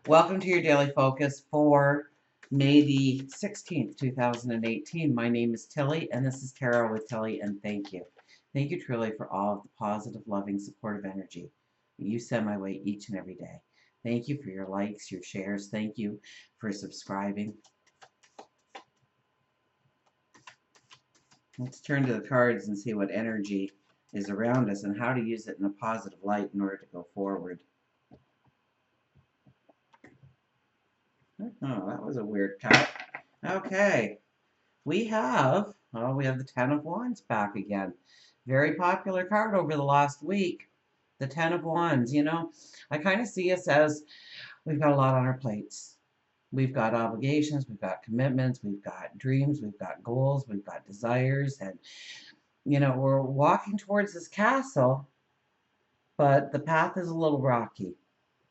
Welcome to your daily focus for May the 16th, 2018. My name is Tilly, and this is Tarot with Tilly, and thank you. Thank you truly for all of the positive, loving, supportive energy that you send my way each and every day. Thank you for your likes, your shares. Thank you for subscribing. Let's turn to the cards and see what energy is around us and how to use it in a positive light in order to go forward. Oh, that was a weird cut. Okay. We have the Ten of Wands back again. Very popular card over the last week. The Ten of Wands. I kind of see us as we've got a lot on our plates. We've got obligations, we've got commitments, we've got dreams, we've got goals, we've got desires, and we're walking towards this castle, but the path is a little rocky.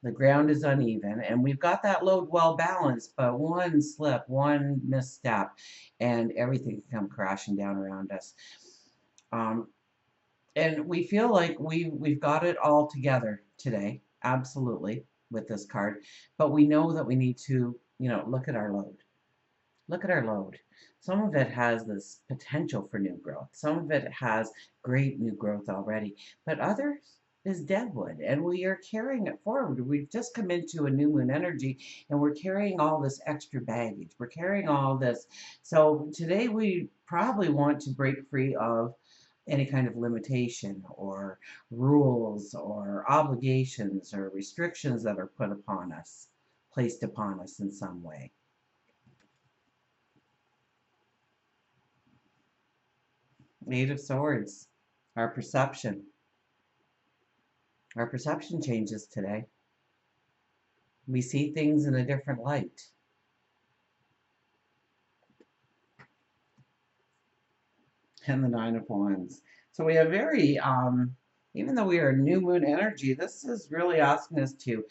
The ground is uneven, and we've got that load well balanced, but one slip, one misstep, and everything can come crashing down around us. Um, and we feel like we've got it all together today, absolutely, with this card, but we know that we need to, look at our load. Look at our load. Some of it has this potential for new growth. Some of it has great new growth already, but others is deadwood, and we are carrying it forward. We've just come into a new moon energy, and we're carrying all this extra baggage. We're carrying all this. So today we probably want to break free of any kind of limitation or rules or obligations or restrictions that are put upon us, placed upon us in some way. Eight of Swords, our perception. Our perception changes today. We see things in a different light. And the Nine of Wands. So we have very, even though we are new moon energy, this is really asking us to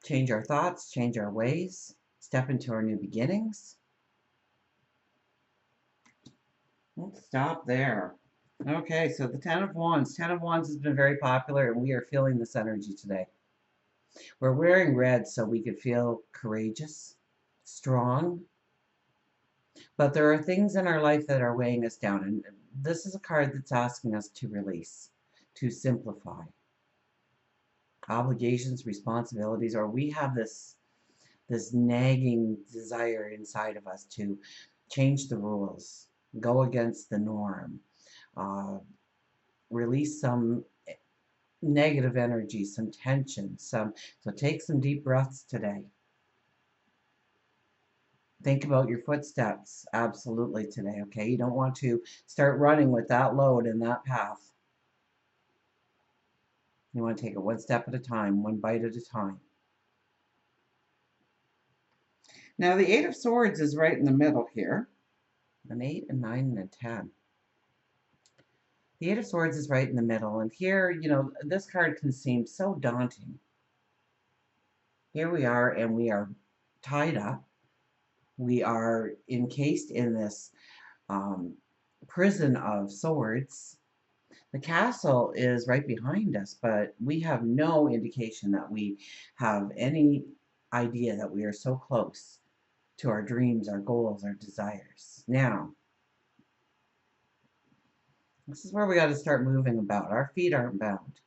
change our thoughts, change our ways, step into our new beginnings. Let's stop there. Okay, so the Ten of Wands. Ten of Wands has been very popular, and we are feeling this energy today. We're wearing red so we could feel courageous, strong, but there are things in our life that are weighing us down, and this is a card that's asking us to release, to simplify. Obligations, responsibilities, or we have this nagging desire inside of us to change the rules, go against the norm, release some negative energy, some tension, so take some deep breaths today. Think about your footsteps absolutely today, okay? You don't want to start running with that load in that path. You want to take it one step at a time, one bite at a time. Now the Eight of Swords is right in the middle here. An 8, a 9, and a 10. The Eight of Swords is right in the middle, and here, this card can seem so daunting. Here we are, and we are tied up. We are encased in this prison of swords. The castle is right behind us, but we have no indication that we have any idea that we are so close to our dreams, our goals, our desires. Now, this is where we got to start moving about. Our feet aren't bound.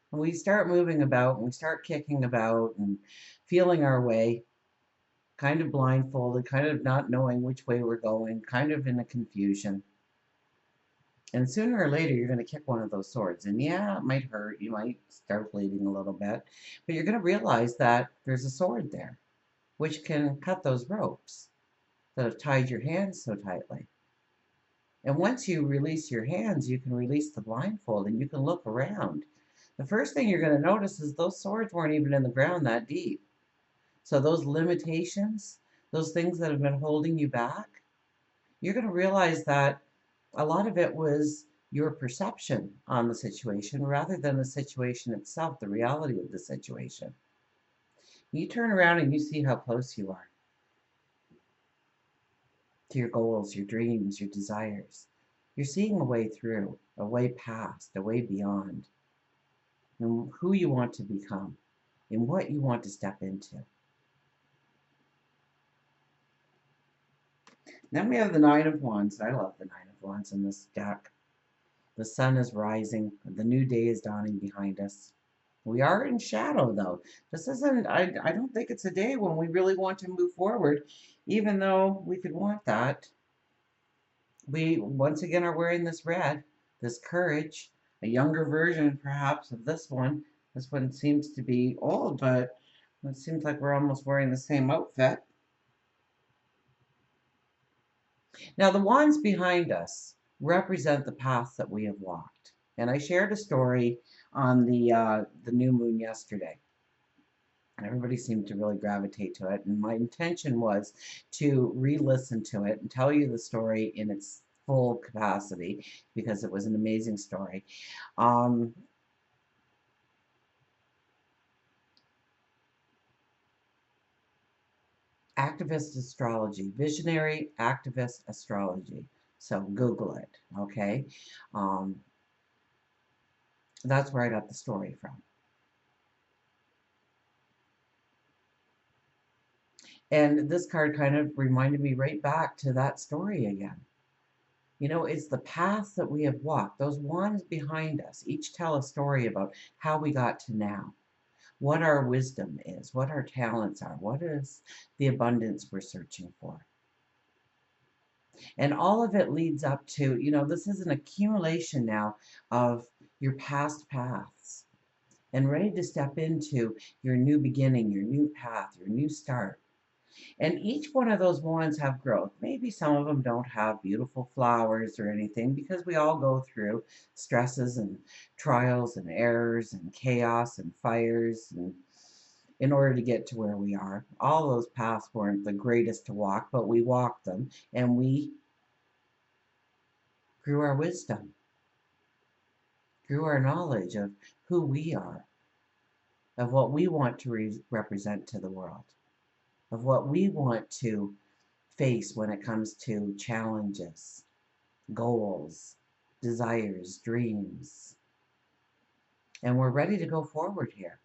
When we start moving about, and we start kicking about and feeling our way, kind of blindfolded, kind of not knowing which way we're going, kind of in a confusion. And sooner or later, you're going to kick one of those swords. And yeah, it might hurt. You might start bleeding a little bit. But you're going to realize that there's a sword there, which can cut those ropes that have tied your hands so tightly. And once you release your hands, you can release the blindfold and you can look around. The first thing you're going to notice is those swords weren't even in the ground that deep. So those limitations, those things that have been holding you back, you're going to realize that a lot of it was your perception on the situation rather than the situation itself, the reality of the situation. You turn around and you see how close you are to your goals, your dreams, your desires. You're seeing a way through, a way past, a way beyond, and who you want to become and what you want to step into. Then we have the Nine of Wands. I love the Nine of Wands in this deck. The sun is rising. The new day is dawning behind us. We are in shadow, though. This isn't, I don't think it's a day when we really want to move forward, even though we could want that. We, once again, are wearing this red, this courage, a younger version, perhaps, of this one. This one seems to be old, but it seems like we're almost wearing the same outfit. Now, the wands behind us represent the path that we have walked. And I shared a story on the new moon yesterday. And everybody seemed to really gravitate to it. And my intention was to re-listen to it and tell you the story in its full capacity because it was an amazing story. Activist astrology, visionary activist astrology. So Google it, okay? That's where I got the story from. And this card kind of reminded me right back to that story again. You know, it's the path that we have walked. Those wands behind us each tell a story about how we got to now, what our wisdom is, what our talents are, what is the abundance we're searching for. And all of it leads up to, you know, this is an accumulation now of your past paths and ready to step into your new beginning, your new path, your new start. And each one of those wands have growth. Maybe some of them don't have beautiful flowers or anything because we all go through stresses and trials and errors and chaos and fires and in order to get to where we are. All those paths weren't the greatest to walk, but we walked them and we grew our wisdom, grew our knowledge of who we are, of what we want to represent to the world, of what we want to face when it comes to challenges, goals, desires, dreams. And we're ready to go forward here.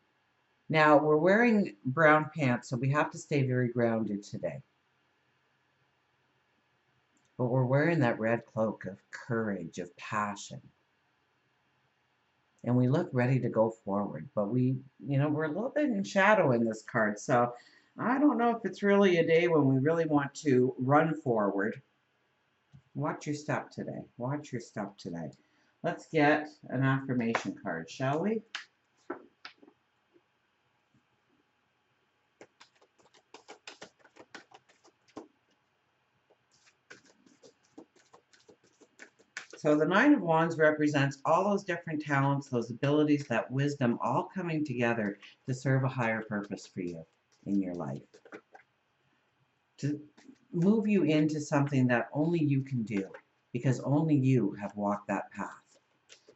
Now, we're wearing brown pants, so we have to stay very grounded today. But we're wearing that red cloak of courage, of passion. And we look ready to go forward. But we, you know, we're a little bit in shadow in this card. So I don't know if it's really a day when we really want to run forward. Watch your step today. Watch your step today. Let's get an affirmation card, shall we? So the Nine of Wands represents all those different talents, those abilities, that wisdom, all coming together to serve a higher purpose for you in your life. To move you into something that only you can do, because only you have walked that path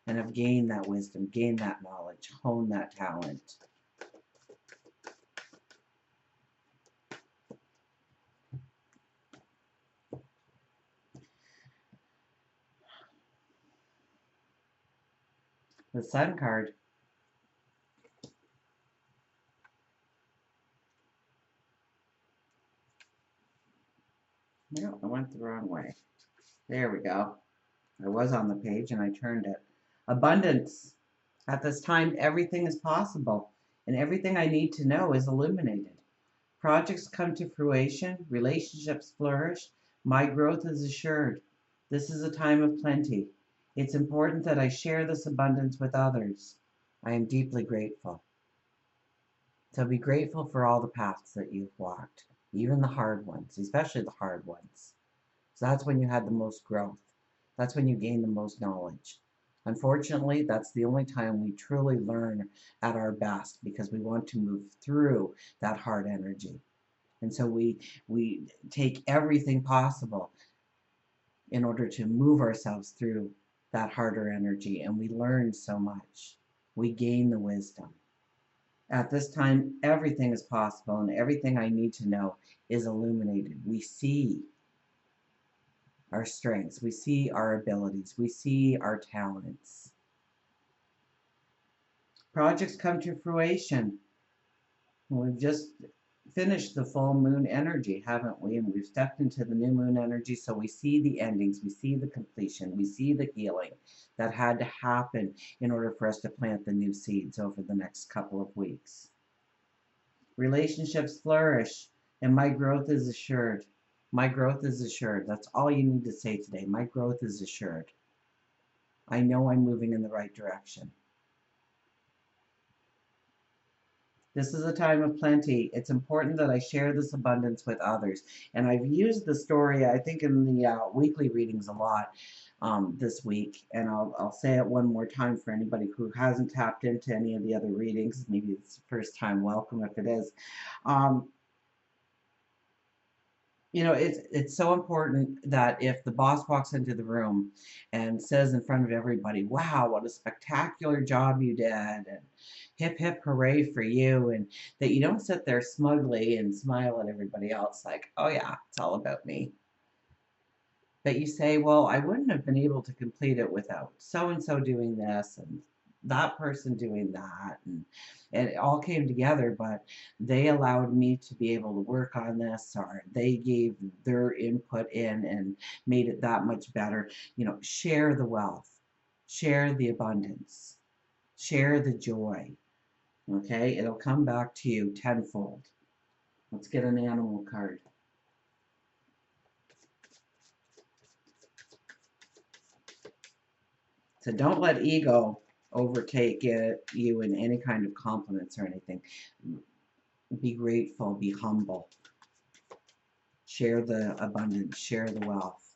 and have gained that wisdom, gained that knowledge, honed that talent. The Sun card. No, I went the wrong way. There we go. I was on the page and I turned it. Abundance. At this time, everything is possible, and everything I need to know is illuminated. Projects come to fruition, relationships flourish, my growth is assured. This is a time of plenty. It's important that I share this abundance with others. I am deeply grateful. So be grateful for all the paths that you've walked, even the hard ones, especially the hard ones. So that's when you had the most growth. That's when you gained the most knowledge. Unfortunately, that's the only time we truly learn at our best because we want to move through that hard energy. And so we take everything possible in order to move ourselves through that harder energy, and we learn so much. We gain the wisdom. At this time, everything is possible, and everything I need to know is illuminated. We see our strengths, we see our abilities, we see our talents. Projects come to fruition. We've just finished the full moon energy, haven't we? And we've stepped into the new moon energy, so we see the endings, we see the completion, we see the healing that had to happen in order for us to plant the new seeds over the next couple of weeks. Relationships flourish, and my growth is assured. My growth is assured. That's all you need to say today. My growth is assured. I know I'm moving in the right direction. This is a time of plenty. It's important that I share this abundance with others. And I've used the story, I think, in the weekly readings a lot this week. And I'll say it one more time for anybody who hasn't tapped into any of the other readings. Maybe it's the first time. Welcome if it is. Um, you know, it's so important that if the boss walks into the room and says in front of everybody, wow, what a spectacular job you did, and hip hip hooray for you, and that you don't sit there smugly and smile at everybody else like, oh yeah, it's all about me. But you say, well, I wouldn't have been able to complete it without so and so doing this and that person doing that, and it all came together, but they allowed me to be able to work on this, or they gave their input in and made it that much better. You know, share the wealth, share the abundance, share the joy. Okay, it'll come back to you tenfold. Let's get an animal card. So don't let ego overtake you in any kind of compliments or anything. Be grateful, be humble. Share the abundance, share the wealth.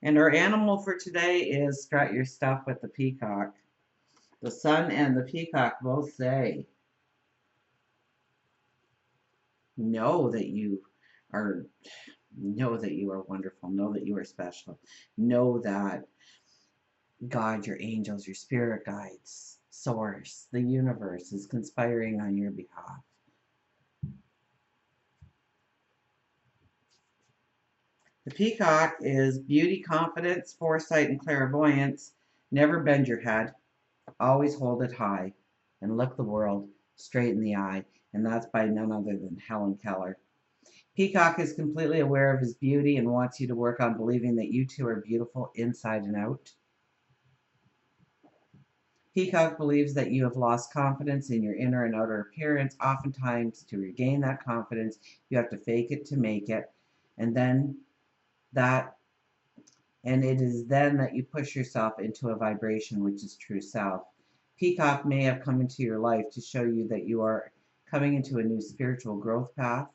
And our animal for today is strut your stuff with the peacock. The sun and the peacock both say, know that you are wonderful, know that you are special, know that God, your angels, your spirit guides, source, the universe is conspiring on your behalf. The peacock is beauty, confidence, foresight, and clairvoyance. Never bend your head. Always hold it high and look the world straight in the eye. And that's by none other than Helen Keller. Peacock is completely aware of his beauty and wants you to work on believing that you too are beautiful inside and out. Peacock believes that you have lost confidence in your inner and outer appearance. Oftentimes, to regain that confidence, you have to fake it to make it. And then that and it is then that you push yourself into a vibration which is true self. Peacock may have come into your life to show you that you are coming into a new spiritual growth path.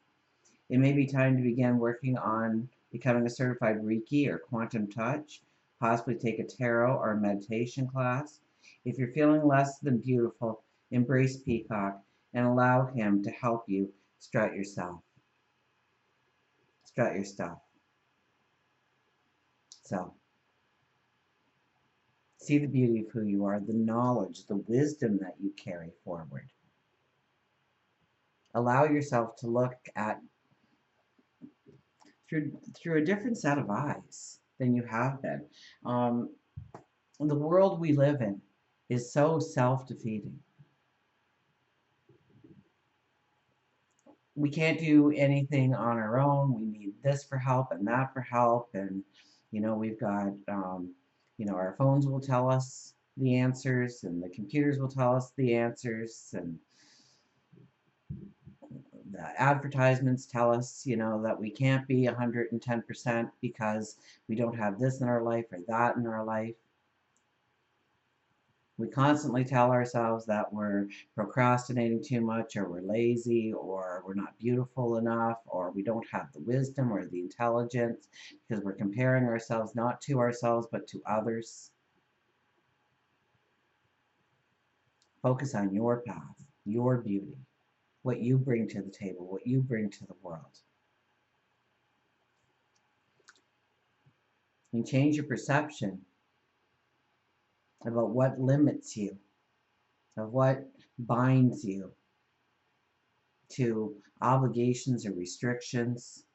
It may be time to begin working on becoming a certified Reiki or quantum touch, possibly take a tarot or a meditation class. If you're feeling less than beautiful, embrace Peacock and allow him to help you strut yourself. Strut your stuff. So, see the beauty of who you are, the knowledge, the wisdom that you carry forward. Allow yourself to look at through a different set of eyes than you have been. The world we live in is so self-defeating. We can't do anything on our own. We need this for help and that for help, and we've got our phones will tell us the answers, and the computers will tell us the answers, and the advertisements tell us, that we can't be 110% because we don't have this in our life or that in our life. We constantly tell ourselves that we're procrastinating too much, or we're lazy, or we're not beautiful enough, or we don't have the wisdom or the intelligence, because we're comparing ourselves not to ourselves but to others. Focus on your path, your beauty, what you bring to the table, what you bring to the world. And change your perception about what limits you, of what binds you to obligations or restrictions.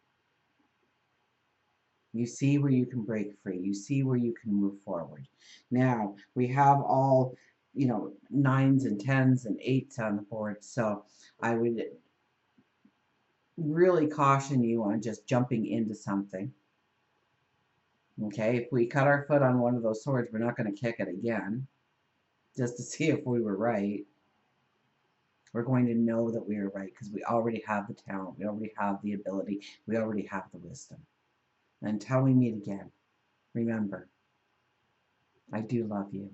You see where you can break free. You see where you can move forward. Now, we have all nines and tens and eights on the board. So I would really caution you on just jumping into something. Okay, if we cut our foot on one of those swords, we're not going to kick it again just to see if we were right. We're going to know that we are right because we already have the talent, we already have the ability, we already have the wisdom. Until we meet again, remember, I do love you.